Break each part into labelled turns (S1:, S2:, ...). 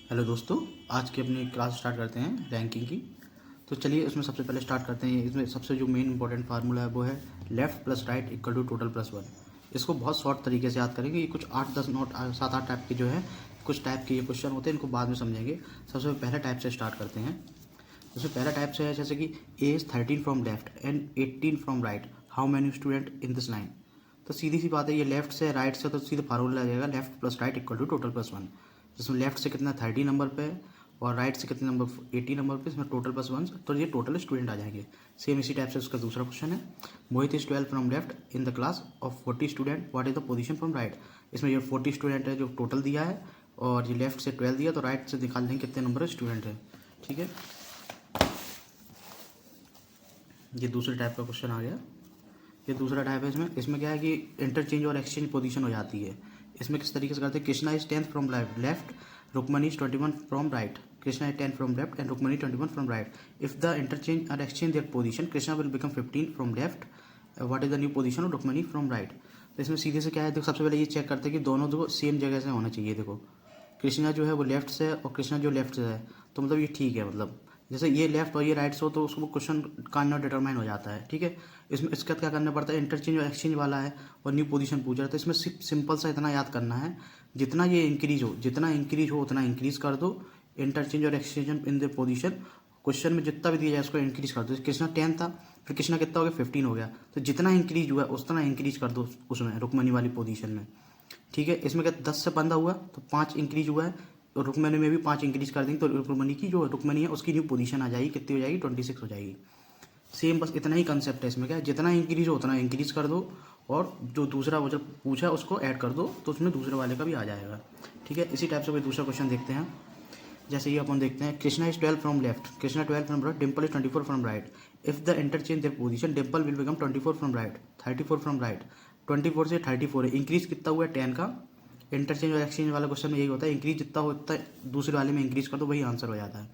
S1: Hello दोस्तों, आज की अपनी क्लास स्टार्ट करते हैं रैंकिंग की। तो चलिए इसमें सबसे पहले स्टार्ट करते हैं। इसमें सबसे जो मेन इंपॉर्टेंट फार्मूला है वो है left plus right equal to total plus one. इसको बहुत शॉर्ट तरीके से याद करेंगे। ये कुछ 8-10 नोट 7-8 टाइप के जो है कुछ टाइप के ये क्वेश्चन होते हैं, इनको बाद में समझेंगे। सबसे पहले टाइप से स्टार्ट करते हैं। इसमें पहला टाइप से है जैसे कि A is 13 from left and 18 from right, how many student in this line. तो सीधी सी बात है, ये लेफ्ट से राइट से तो सीधे फार्मूला आ जाएगा left plus right equal to total plus one. जिसमें लेफ्ट से कितना 30 नंबर पे है और राइट से कितने नंबर 80 नंबर पे, इसमें टोटल प्लस वन, तो ये टोटल स्टूडेंट आ जाएंगे। सेम इसी टाइप से उसका दूसरा क्वेश्चन है, Mohit is 12 from left in the class of 40 student, what is the position from right. इसमें ये 40 स्टूडेंट है जो टोटल दिया है और ये लेफ्ट से 12 दिया, तो राइट से निकाल देंगे कितने नंबर स्टूडेंट है। ठीक है, ये दूसरे टाइप का क्वेश्चन आ गया। ये दूसरा टाइप है। इसमें क्या है कि इंटरचेंज और एक्सचेंज पोजीशन हो जाती है। इसमें किस तरीके से करते हैं, Krishna is 10 from left, Rukmani is 21 from right. Krishna is 10 from left and Rukmani 21 from right. If the interchange और exchange their position, Krishna will become 15 from left, what is the new position of Rukmani from right. तो इसमें सीधे से क्या है, देखो सबसे पहले ये चेक करते हैं कि दोनों जो सेम जगह से होना चाहिए। देखो कृष्णा जो है वो लेफ्ट से है और कृष्णा जो लेफ्ट से है, तो मतलब ये ठीक है। मतलब जैसे ये लेफ्ट और ये राइट से हो तो उसको क्वेश्चन का नॉट डिटरमाइन हो जाता है। ठीक है, इसमें इसका क्या करना पड़ता है, इंटरचेंज और एक्सचेंज वाला है और न्यू पोजीशन पूछ रहा है। तो इसमें सिंपल सा इतना याद करना है, जितना ये इंक्रीज हो उतना इंक्रीज कर दो। इंटरचेंज और exchange in the position, question में जितना भी दिया जाए उसको इंक्रीज कर दो। कृष्णा 10 था, फिर कृष्णा कितना हो गया 15 हो गया, तो जितना इंक्रीज हुआ उतना इंक्रीज कर दो उसमें रुक्मणी वाली पोजीशन में। ठीक है, इसमें क्या 10 से 15 हुआ तो 5 इंक्रीज हुआ है, और रुक्मणी में भी 5 इंक्रीज कर देंगे तो रुक्मणी की जो रुक्मणी है उसकी न्यू पोजीशन आ जाएगी, कितनी हो जाएगी 26 हो जाएगी। सेम बस इतना ही कंसेप्ट है इसमें। क्या है, जितना इंक्रीज हो उतना इंक्रीज कर दो और जो दूसरा वो जो पूछा है उसको ऐड कर दो, तो उसमें दूसरे वाले का भी आ जाएगा। ठीक है, इसी टाइप से कोई दूसरा क्वेश्चन देखते हैं। जैसे ये अपन देखते हैं, Krishna is 12 from left, Krishna 12 from right, Dimple is 24 from right. If the interchange their position, Dimple will become 24 from right, 34 from right. 24 से 34 है, इंक्रीज कितना हुआ है 10 का। इंटरचेंज और एक्सचेंज वाला क्वेश्चन में यही होता है, इंक्रीज जितना होता है दूसरे वाले में इंक्रीज कर दो, वही आंसर हो जाता है।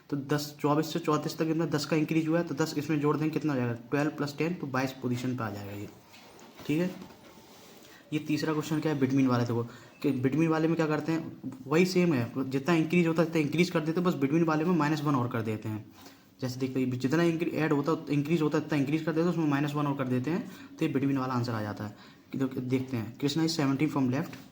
S1: तो 24 से 34 तक इसमें 10 का इंक्रीज हुआ है, तो 10 इसमें जोड़ देंगे कितना हो जाएगा 12 प्लस 10, तो 22 पोजीशन पे आ जाएगा ये। ठीक है, ये तीसरा क्वेश्चन क्या है, बिटवीन वाले। देखो कि बिटवीन वाले में क्या करते हैं, वही सेम है, जितना इंक्रीज होता है उतना इंक्रीज कर देते हैं, बस बिटवीन वाले में -1 और कर देते हैं। जैसे देखते हैं जितना ऐड होता है इंक्रीज होता है उतना इंक्रीज कर देते हैं, उसमें -1 और कर देते हैं, तो ये बिटवीन वाला आंसर आ जाता है। देखते हैं, Krishna is 17 from left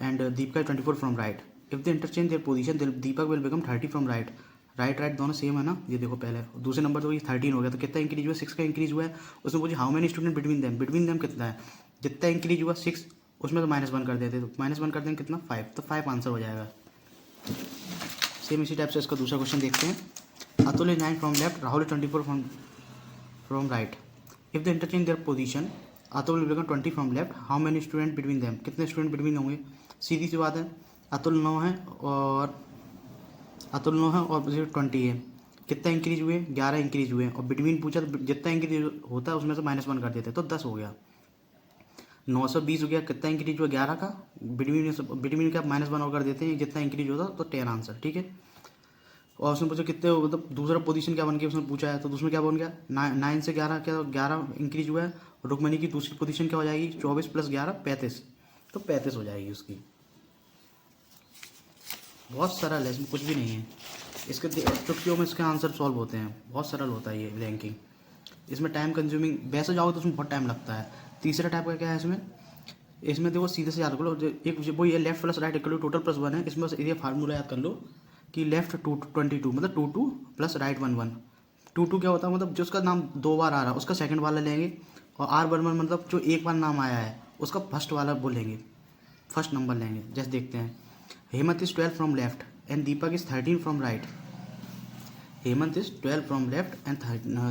S1: and Deepika 24 from right. If the interchange their position, Deepak will become 30 from right. Right दोनों सेम है ना। ये देखो पहले दूसरे नंबर तो ये 13 हो गया, तो कितना इंक्रीज हुआ 6 का इंक्रीज हुआ है। उसमें पूछे how many student between them कितना है, जितना इंक्रीज हुआ 6, उसमें तो -1 कर देते, तो -1 कर देंगे कितना 5, तो 5 आंसर हो जाएगा। सेम इसी टाइप से इसका दूसरा क्वेश्चन देखते हैं। Atul is 9 from left, Rahul is 24 from right. If the interchange their position, Atul will become 20 from left, how many student between them, कितने स्टूडेंट बिटवीन होंगे। सीधी सी बात है, अतुल 9 है और 20 है, कितना इंक्रीज हुए 11 इंक्रीज हुए, और बिटवीन पूछा तो जितना इंक्रीज होता है उसमें से -1 कर देते, तो 10 हो गया। 920 हो गया, कितना इंक्रीज हुआ 11 का, बिटवीन का -1 और कर देते हैं, जितना इंक्रीज होता तो 10 आंसर। ठीक है, और उसने पूछा कितने हो, मतलब दूसरा पोजीशन क्या बन गया उसने पूछा है, तो उसमें क्या बन गया 9 से 11, क्या 11 इंक्रीज हुआ है। रुक्मणी की दूसरी पोजीशन क्या हो जाएगी 24 + 11 35, तो 35 हो जाएगी उसकी। बहुत सरल है, इसमें कुछ भी नहीं है। इसके चुटकियों में इसके आंसर सॉल्व होते हैं, बहुत सरल होता है ये रैंकिंग। इसमें टाइम कंज्यूमिंग वैसे जाओगे तो उसमें बहुत टाइम लगता है। तीसरा टाइप का क्या है इसमें देखो सीधे से याद कर लो, एक वो ये left plus right equal to total plus one है। इसमें बस ये फार्मूला याद कर लो कि लेफ्ट 22 मतलब 22 प्लस राइट 11। 22 क्या होता है, मतलब जो उसका नाम 2 बार आ रहा है उसका सेकंड वाला लेंगे, और R11 मतलब जो एक बार नाम आया है उसका फर्स्ट वाला बोलेंगे, फर्स्ट नंबर लेंगे। जैसे देखते हैं, Hemant is 12 from left and Deepak is 13 from right. Hemant is 12 from left and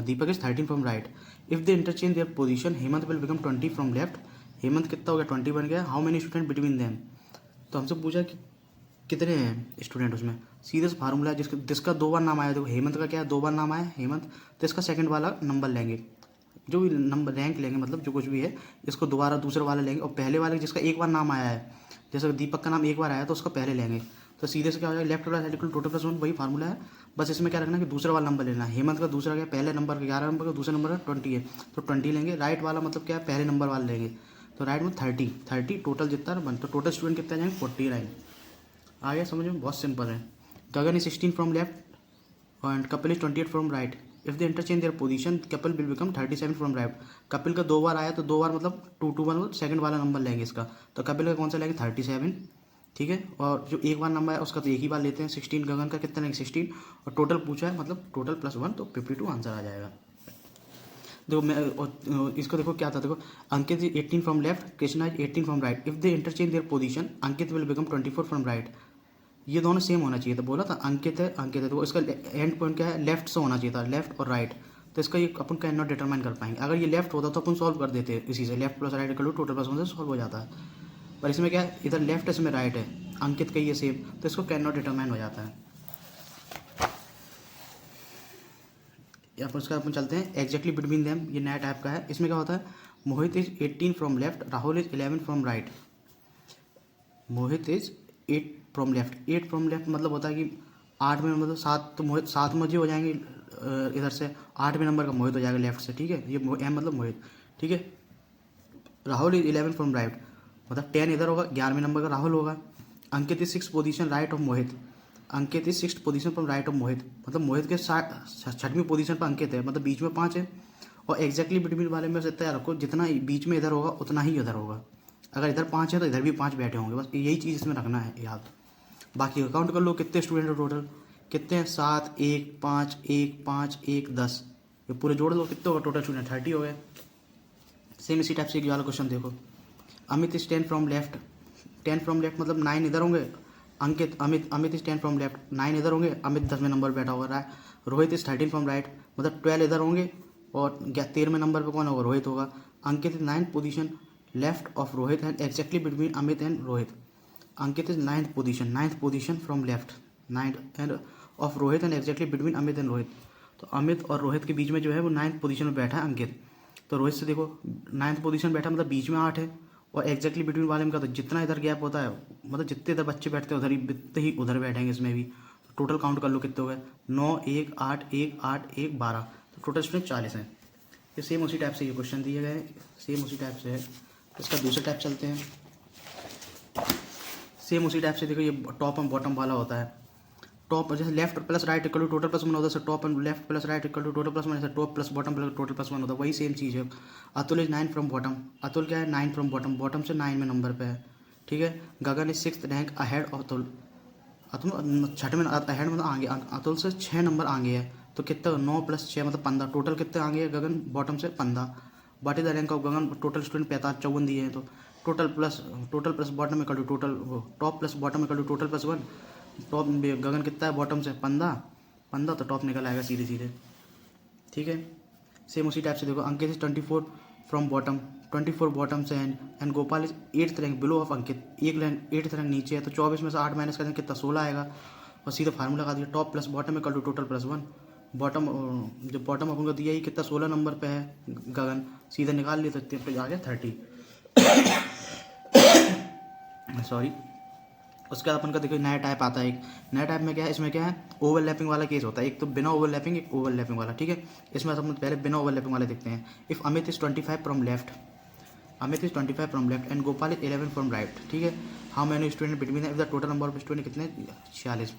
S1: Deepak is 13 from right. If the interchange their position, Hemant will become 20 from left, Hemant कितना हो गया 20 बन गया, how many student between them. तो हमसे पूछा कि कितने हैं स्टूडेंट, उसमें सीधे से फार्मूला है, जिसका 2 बार नाम आया। देखो हेमंत का क्या है 2 बार नाम आया हेमंत, तो इसका सेकंड वाला नंबर लेंगे, जो भी नंबर रैंक लेंगे, मतलब जो कुछ भी है इसको दोबारा दूसरे वाले लेंगे, और पहले वाले जिसका एक बार नाम आया है, जैसे दीपक का नाम एक बार आया तो उसका पहले लेंगे। तो सीधे से क्या हो जाएगा, left plus right equal total plus one, वही फार्मूला है। बस इसमें क्या रखना है कि दूसरा वाला नंबर लेना है। हेमंत का दूसरा क्या है, पहले नंबर का 11 नंबर का, दूसरे नंबर का 20 है, तो 20 लेंगे। राइट वाला मतलब क्या है, पहले नंबर वाला लेंगे, तो राइट में 30 टोटल जितना बन, तो टोटल स्टूडेंट कितने आ जाएंगे 49। आ गया समझ में, बहुत सिंपल है। Gagan is 16 from left and Kapil is 28 from right. If they interchange their position Kapil will become 37 from right. Kapil का 2 बार आया तो 2 बार मतलब 2 2 1 सेकंड वाला नंबर लेंगे इसका, तो कपिल का कौन सा लेंगे 37, ठीक है। और जो एक बार नंबर है उसका तो एक ही बार लेते हैं 16, गगन का कितना लेंगे 16, और टोटल पूछा है मतलब टोटल प्लस 1 तो 52 आंसर आ जाएगा। देखो मैं और इसको देखो क्या था, देखो Ankit is 18 from left, Krishna is 18 from right. If they interchange their position Ankit will become 24 from right. ये दोनों सेम होना चाहिए था, बोला था अंकित है तो इसका एंड पॉइंट क्या है, लेफ्ट से होना चाहिए था, लेफ्ट और राइट। तो इसका ये अपन कैन नॉट डिटरमाइन कर पाएंगे। अगर ये लेफ्ट होता तो अपन सॉल्व कर देते इसी से, left plus right equal to total plus 1 से सॉल्व हो जाता है। पर इसमें क्या है, इधर लेफ्ट है इसमें राइट है, अंकित का ये सेम, तो इसको कैन नॉट डिटरमाइन हो जाता है। या फिर उसका अपन चलते हैं एग्जैक्टली बिटवीन देम, ये नया टाइप का है। इसमें क्या होता है, Mohit is 18 from left, Rahul is 11 from right. Mohit is 8 from left, 8 from left मतलब होता है कि 8 में मतलब 7, तो मोहित 7 मुझे हो जाएंगे इधर से, 8वें नंबर का मोहित हो जाएगा लेफ्ट से, ठीक है। ये एम मतलब मोहित, ठीक है। राहुल इज 11 फ्रॉम राइट मतलब 10 इधर होगा, 11वें नंबर का राहुल होगा। Ankit is 6 position right of Mohit, Ankit is 6th position from right of Mohit मतलब मोहित के 6वीं पोजीशन पर अंकित है, मतलब बीच में 5 है। और एग्जैक्टली बिटवीन वाले में से तैयार रखो, जितना बीच में इधर होगा उतना ही इधर होगा। अगर इधर 5 है तो इधर भी 5 बैठे होंगे, बस यही चीज़ इसमें रखना है याद। बाकी काउंट कर लो कितने स्टूडेंट है टोटल, कितने हैं 7 1 5 1 5 1 10, ये पूरे जोड़ लो कितने होगा टोटल स्टूडेंट 30 हो गए। सेम इसी टाइप से एक वाला क्वेश्चन देखो, Amit is 10 from left, 10 from left मतलब 9 इधर होंगे, अंकित अमित इज 10 फ्रॉम लेफ्ट, 9 इधर होंगे, अमित 10वें नंबर बैठा हुआ रहा है। रोहित इज 13 फ्रॉम राइट मतलब 12 इधर होंगे, और 13वें नंबर पे कौन होगा, रोहित होगा। Ankit is 9th position left of Rohit and exactly between Amit and Rohit. Ankit is 9th position from left, 9th and of Rohit and exactly between Amit and Rohit. तो अमित और रोहित के बीच में जो है वो 9th पोजीशन में बैठा है अंकित। तो रोहित से देखो 9th पोजीशन बैठा मतलब बीच में 8 है, और एग्जैक्टली बिटवीन वाले में का तो जितना इधर गैप होता है मतलब जितने इधर बच्चे बैठते हैं उधर ही जितने ही उधर बैठेंगे इसमें भी। तो टोटल काउंट कर लो कितने हो गए, 9 1 8 1 8 1 12, तो टोटल स्टूडेंट 40 हैं। ये सेम उसी टाइप से ये क्वेश्चन दिए गए, सेम उसी टाइप से है। इसका दूसरा टाइप चलते हैं, सेम उसी टाइप से देखो ये टॉप एंड बॉटम वाला होता है। टॉप जैसे left plus right equal to total plus 1 होता है, top and left plus right equal to total plus 1, जैसे top plus bottom plus total plus 1 होता है, वही सेम चीज़ है। Atul is 9 from bottom, Atul क्या है 9 फ्रॉम बॉटम, बॉटम से 9 में नंबर पे है, ठीक है। Gagan is 6th rank ahead of Atul, Atul 6वें अहेड मतलब आगे, अतुल से 6 नंबर आगे है, तो कितना 9 + 6 मतलब 15, टोटल कितने आगे है गगन बॉटम से 15। What is the rank of Gagan, total student 54 दिए हैं, तो total plus bottom equal to total, top plus bottom equal to total plus 1। Top Gagan कितना है बॉटम से 15, तो टॉप निकल आएगा सीधे सीधे, ठीक है। सेम उसी टाइप से देखो Ankit is 24 from bottom, 24 bottom से and Gopal is 8th rank below of Ankit, एक रैंक 8th रैंक नीचे है, तो 24 में से 8 माइनस करें कितना 16 आएगा, और सीधा फार्मूला लगा दिया top plus bottom equal to total plus 1। Bottom जो बॉटम अपन को दिया ही कितना 16 नंबर पे है गगन, सीधा निकाल लिया तो इतने पे आ गया 30 सॉरी। उसके बाद अपन का देखो नया टाइप आता है, एक नया टाइप में क्या है, इसमें क्या है ओवरलैपिंग वाला केस होता है, एक तो बिना ओवरलैपिंग एक ओवरलैपिंग वाला, ठीक है। इसमें अपन पहले बिना ओवरलैपिंग वाले देखते हैं। If Amit is 25 from left, Amit is 25 from left and Gopal is 11 from right, ठीक है। How many student between if the total number of student कितने 46,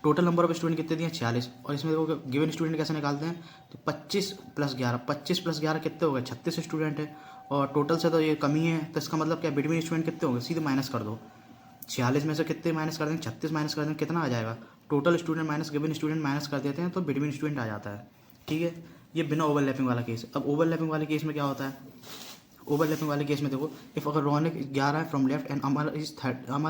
S1: टोटल नंबर ऑफ स्टूडेंट कितने दिए 46। और इसमें देखो गिवन स्टूडेंट कैसे निकालते हैं, तो 25 + 11, 25 + 11 कितने हो गए 36 स्टूडेंट है, और टोटल से तो ये कमी है, तो इसका मतलब क्या बिटवीन स्टूडेंट कितने होंगे, सीधे माइनस कर दो। 46 में से कितने माइनस कर देंगे, 36 माइनस कर देंगे, कितना आ जाएगा, total student minus given student minus कर देते हैं तो बिटवीन स्टूडेंट आ जाता है, ठीक है। ये बिना ओवरलैपिंग वाला केस। अब ओवरलैपिंग वाले केस में क्या होता है, ओवरलैपिंग वाले केस में देखो इफ अगर रौनक 11 है from left and Amar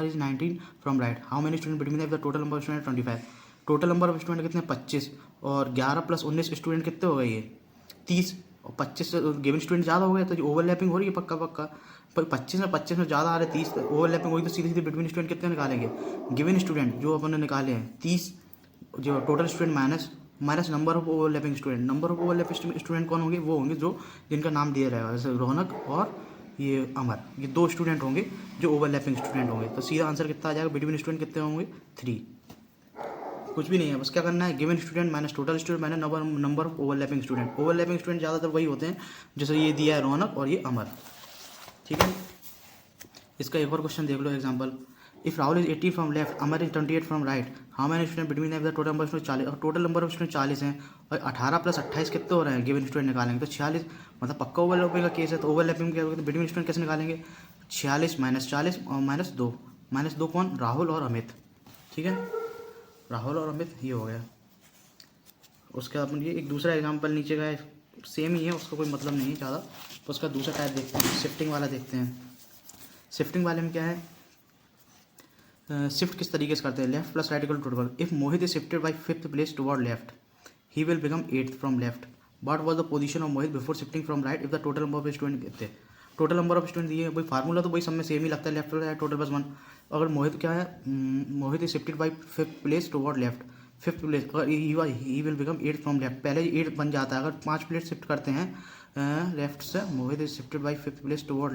S1: is 19 from right, how many student between the total number of student 25, total number of student कितने 25, और 11 + 19 स्टूडेंट कितने हो गए ये 30, और 25 से गिवन स्टूडेंट ज़्यादा हो गए तो ओवरलैपिंग हो रही है पक्का पक्का। पर 25 में ज़्यादा आ रहे 30, ओवरलैपिंग होगी तो सीधे सीधे बिटवीन स्टूडेंट कितने निकालेंगे, गिवन स्टूडेंट जो अपन ने निकाले हैं 30, जो total student minus number of overlapping student, number of overlapping student कौन होंगे, वो होंगे जो जिनका नाम दिया रहेगा, जैसे रौनक और ये अमर, ये 2 स्टूडेंट होंगे जो ओवरलैपिंग स्टूडेंट होंगे, तो सीधा आंसर कितना आ जाएगा, बिटवीन स्टूडेंट कितने होंगे 3। कुछ भी नहीं है, बस क्या करना है given student minus total student minus number of overlapping student. Overlapping student ज़्यादातर वही होते हैं जैसे ये दिया है रौनक और ये अमर, ठीक है। इसका एक और क्वेश्चन देख लो example, if Rahul is 80 from left, Amar is 28 from right, how many student between the total number of student 40, और टोटल नंबर ऑफ स्टूडेंट 40 हैं और 18 प्लस 28 कितने हो रहे हैं गिवन स्टूडेंट निकालेंगे तो 46, मतलब पक्का ओवरलैपिंग का केस है। तो ओवरलैपिंग क्या होगा, बिटवीन स्टूडेंट कैसे निकालेंगे, 46 माइनस 40 और माइनस दो कौन, राहुल और अमित, ठीक है, राहुल और अमित ये हो गया। उसका अपन ये एक दूसरा एग्जाम्पल नीचे का है, सेम ही है, उसका कोई मतलब नहीं है ज़्यादा। तो उसका दूसरा टाइप देखते हैं, शिफ्टिंग वाला देखते हैं। शिफ्टिंग वाले में क्या है, शिफ्ट किस तरीके से करते हैं, left plus right equal to total. If Mohit is shifted by 5th place toward left, he will become 8th from left. What was the position of Mohit before shifting from right if the total number of student कहते हैं। Total number of student दिए, वही formula तो वही सब में same ही लगता है, लेफ्ट प्लस टोटल प्लस 1। अगर मोहित क्या है, Mohit is shifted by 5th place toward left, 5th place, अगर he will become 8th from left, पहले 8 बन जाता है। अगर 5 प्लेस शिफ्ट करते हैं लेफ्ट से, Mohit is shifted by 5th place toward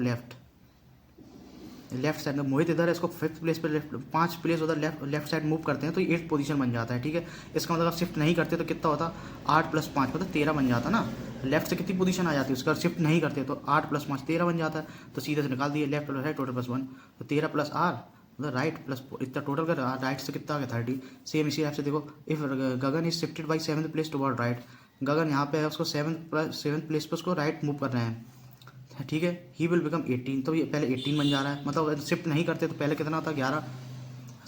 S1: left side में, मोहित इधर है, इसको 5th प्लेस पे लेफ्ट 5 प्लेस उधर लेफ्ट साइड मूव करते हैं तो 8th पोजीशन बन जाता है, ठीक है। इसका मतलब शिफ्ट नहीं करते तो कितना होता, 8 + 5 मतलब 13 बन जाता ना। लेफ्ट से कितनी पोजीशन आ जाती है उसका, शिफ्ट नहीं करते तो 8 + 5 13 बन जाता है। तो सीधे से निकाल दिए, left plus right total plus 1, तो 13 + r मतलब राइट प्लस इतना टोटल कर, राइट से कितना आ गया 30। सेम इसी टाइप से देखो, if Gagan is shifted by 7th place toward right, Gagan यहाँ पे है, उसको 7th प्लेस पर उसको राइट मूव कर रहे हैं, ठीक है। ही विल बिकम 18, तो ये पहले 18 बन जा रहा है, मतलब शिफ्ट नहीं करते तो पहले कितना था 11,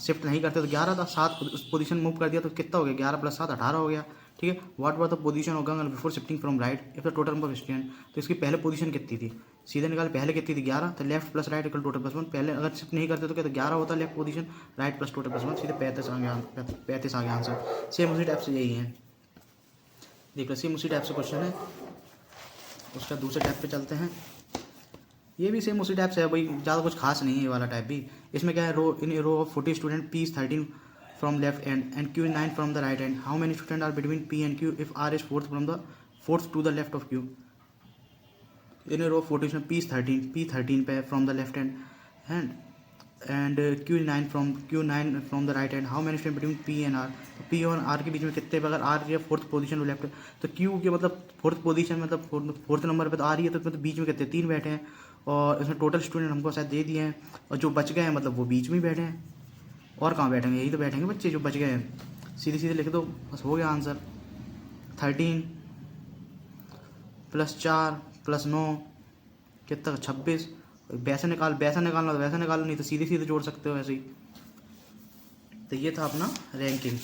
S1: शिफ्ट नहीं करते तो 11 था, 7 उस पोजीशन मूव कर दिया तो कितना हो गया, 11 + 7 18 हो गया, ठीक है। What was the position of Gagan before shifting from right if the total number of student, तो इसकी पहले पोजीशन कितनी थी, सीधे निकाल, पहले कितनी थी 11, तो left plus right equal total plus 1, पहले अगर शिफ्ट नहीं करते तो क्या, तो 11 होता left position, right plus total plus 1, सीधे 35 आ गया, 35 आ गया आंसर। सेम उसी टाइप से यही है, देख लो सेम उसी टाइप से क्वेश्चन है। उसका दूसरे टाइप पे चलते हैं, ये भी सेम उसी टाइप से है भाई, ज़्यादा कुछ खास नहीं है ये वाला टाइप भी। इसमें क्या है, row of 40 student, P is 13 from left end and Q is 9 from the right end, how many student are between P and Q if R is 4th to the left of Q. In row of 40 student, P is 13, P 13 पे from the left end Q is 9 from the right end, how many student between P and R. पी और are के बीच में कितने, अगर are या 4th position left है तो क्यू के मतलब 4th पोजीशन मतलब 4th नंबर पे तो आ रही है, तो मतलब बीच में कितने 3 बैठे हैं, और इसमें टोटल स्टूडेंट हमको शायद दे दिए हैं, और जो बच गए हैं मतलब वो बीच में ही बैठे हैं, और कहाँ बैठेंगे, यही तो बैठेंगे बच्चे जो बच गए हैं। सीधे सीधे लिख दो, बस हो गया आंसर। 13 + 4 + 9 कितना, 26। वैसे निकालना तो वैसे निकालो, नहीं तो सीधे सीधे जोड़ सकते हो ऐसे ही। तो ये था अपना रैंकिंग।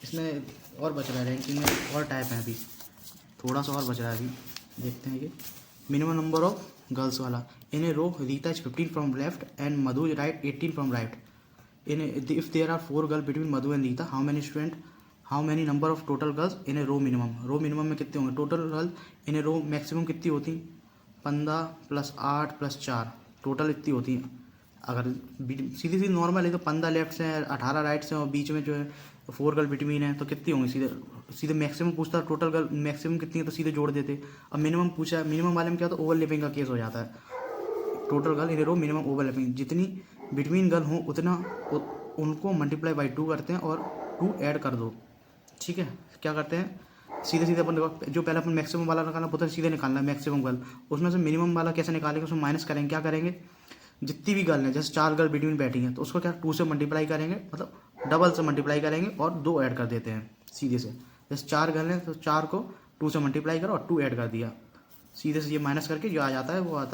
S1: इसमें और बच रहा है, रैंकिंग में और टाइप है, अभी थोड़ा सा और बच रहा है, अभी देखते हैं। ये मिनिमम नंबर ऑफ गर्ल्स वाला, in a row Rita is 15 from left and Madhu is right 18 from right. In if there are 4 girl between Madhu and Rita, how many number of total girls in a row minimum में कितने होंगे total girl in a row maximum कितनी होती, 15 + 8 + 4 total इतनी होती हैं। अगर सीधी सीधी normal है तो 15 लेफ्ट से है, 18 राइट से, और बीच में जो है 4 गर्ल बिटवीन है, तो कितनी होंगी, सीधे मैक्सिमम पूछता टोटल गर्ल मैक्सिमम कितनी है तो सीधे जोड़ देते। अब मिनिमम पूछा, मिनिमम वाले में क्या होता है, ओवरलैपिंग का केस हो जाता है। Total girl in row minimum overlapping, जितनी बिटवीन गर्ल हो उतना उनको मल्टीप्लाई बाई 2 करते हैं और 2 ऐड कर दो, ठीक है। क्या करते हैं, सीधे सीधे अपन देखो, जो पहले अपन मैक्सिमम वाला निकालना पता है, सीधे निकालना है मैक्सिमम गर्ल, उसमें से मिनिमम वाला कैसे निकालेंगे, उसमें माइनस करेंगे, क्या करेंगे, जितनी भी गर्ल हैं, जैसे 4 गर्ल बिटवीन बैठी हैं तो उसको क्या 2 से मल्टीप्लाई करेंगे, मतलब डबल से मल्टीप्लाई करेंगे और 2 ऐड कर देते हैं सीधे से। जैसे 4 गर्ल हैं तो 4 को 2 से मल्टीप्लाई करो और 2 ऐड कर दिया, सीधे से ये माइनस करके जो आ जाता है वो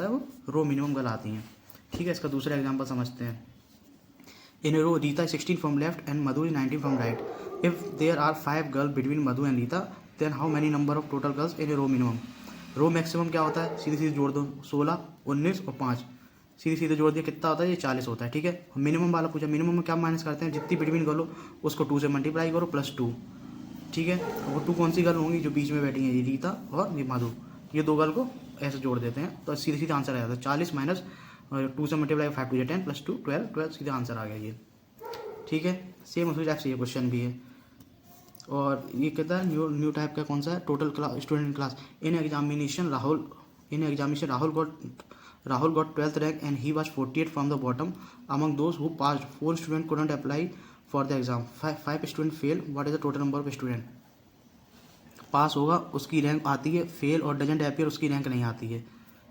S1: रो मिनिमम गर्ल आती हैं, ठीक है। इसका दूसरा एग्जाम्पल समझते हैं। In a row Rita 16 from left and Madhu 19 from right, if there are 5 girl between Madhu and Rita then how many number of total girls in a row minimum. Row maximum क्या होता है, सीधे सीधे जोड़ दो, 16 19 और 5 सीधे सीधे जोड़ दिया, कितना होता है, ये 40 होता है, ठीक है। मिनिमम वाला पूछा, मिनिमम में क्या माइनस करते हैं, जितनी बिटवीन गर्ल हो उसको 2 से मल्टीप्लाई करो +2, ठीक है। वो 2 कौन सी गर्ल होंगी, जो बीच में बैठी हैं, ये रीता और ये मधु, ये 2 गर्ल को ऐसे जोड़ देते हैं तो सीधे सीधे आंसर आ जाता है 40 माइनस 2 से मल्टीप्लाई 5 2 10 +2 12 सीधे आंसर आ गया ये, ठीक है। सेम उसी टाइप से ये क्वेश्चन भी है। और ये कहता है न्यू टाइप का कौन सा है, total class student class. In examination Rahul got 12th rank and he was 48 from the bottom. Among those who passed, 4 students couldn't apply for the exam. 5 students failed. What is the total number of student? पास होगा उसकी rank आती है, fail और doesn't appear उसकी rank नहीं आती है,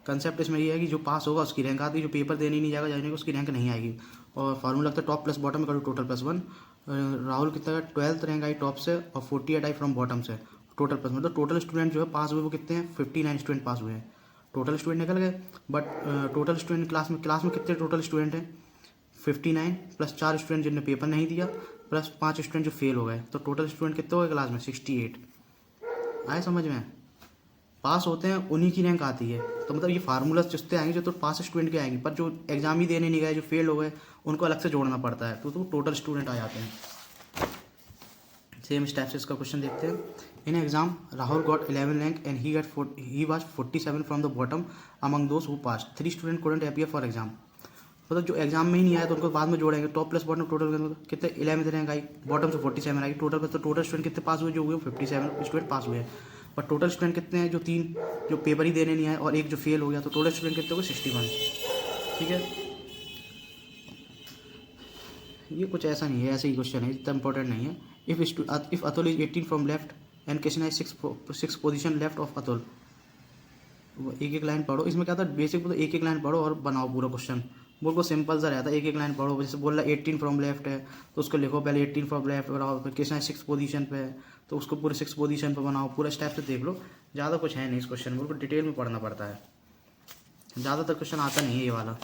S1: concept इसमें ये है कि जो पास होगा उसकी रैंक आती है, जो पेपर देने नहीं जाएगा जाने को उसकी रैंक नहीं आएगी। और फार्मूला लगता है टॉप प्लस बॉटम करो टोटल प्लस 1। राहुल कितना 12th रैंक आई टॉप से और 48 आई फ्रॉम बॉटम से, टोटल प्लस मतलब टोटल स्टूडेंट जो है पास हुए वो कितने हैं 59 स्टूडेंट पास हुए हैं, टोटल स्टूडेंट निकल गए। बट टोटल स्टूडेंट क्लास में कितने टोटल स्टूडेंट हैं 59 प्लस 4 स्टूडेंट जिनने पेपर नहीं दिया प्लस 5 स्टूडेंट जो फेल हो गए, तो टोटल स्टूडेंट कितने हो गए क्लास में 68। आए समझ में? पास होते हैं उन्हीं की रैंक आती है। तो मतलब ये फार्मूला चुस्ते आएंगे जो तो पास स्टूडेंट के आएंगे, पर जो एग्जाम ही देने नहीं गए जो फेल हो गए उनको अलग से जोड़ना पड़ता है, तो टोटल स्टूडेंट आ जाते हैं। सेम स्टेप से इसका क्वेश्चन देखते हैं। In exam Rahul got 11 rank and he was 47 from the bottom among those who passed. 3 student couldn't appear for exam. मतलब जो एग्जाम में ही नहीं आया तो उनको बाद में जोड़ेंगे। टॉप प्लस बॉटम टोटल कितने 11th रैंक आई, बॉटम से 47 आई, टोटल तो टोटल स्टूडेंट कितने पास हुए जो हुए 57 स्टूडेंट पास हुए। पर टोटल स्टूडेंट कितने हैं जो 3 जो पेपर ही देने नहीं आए और एक जो फेल हो गया, तो टोटल स्टूडेंट कितने हो गए 61। ठीक है, ये कुछ ऐसा नहीं है, ऐसे ही क्वेश्चन है, इतना इंपॉर्टेंट नहीं है। If Atul is 18 from left and Krishna is 6 position left of Atul. एक एक लाइन पढ़ो, इसमें क्या था बेसिक तो एक एक लाइन पढ़ो और बनाओ पूरा क्वेश्चन। बिल्कुल सिंपल सा रहता है, एक एक लाइन पढ़ो। जैसे बोल रहा है 18 फ्रॉम लेफ्ट है तो उसको लिखो पहले 18 फ्रॉम लेफ्ट बनाओ, फिर कृष्णा 6 पोजीशन पे है तो उसको पूरे 6 पोजीशन पे बनाओ, पूरा स्टेप से देख लो। ज़्यादा कुछ है नहीं इस क्वेश्चन में, बिल्कुल डिटेल में पढ़ना पड़ता है, ज़्यादातर क्वेश्चन आता नहीं है ये वाला।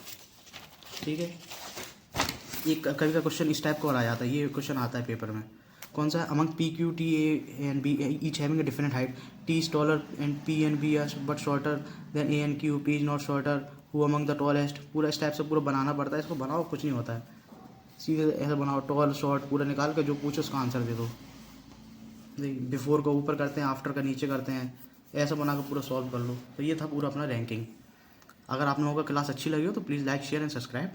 S1: ठीक है, एक कभी का क्वेश्चन इस टाइप का और आ जाता है, ये क्वेश्चन आता है पेपर में। कौन सा है? Among P Q T A and B each having a different height, T is taller and P and B are but shorter than A and Q, P is not shorter, who among the tallest. पूरा इस type से पूरा बनाना पड़ता है, इसको बनाओ कुछ नहीं होता है, सीधे ऐसे बनाओ टॉल शॉर्ट पूरा निकाल के जो पूछो उसका आंसर दे दो। बिफोर का ऊपर करते हैं, आफ्टर का नीचे करते हैं, ऐसा बना के पूरा सॉल्व कर लो। तो ये था पूरा अपना रैंकिंग। अगर आप लोगों को क्लास अच्छी लगी हो तो please like share and subscribe.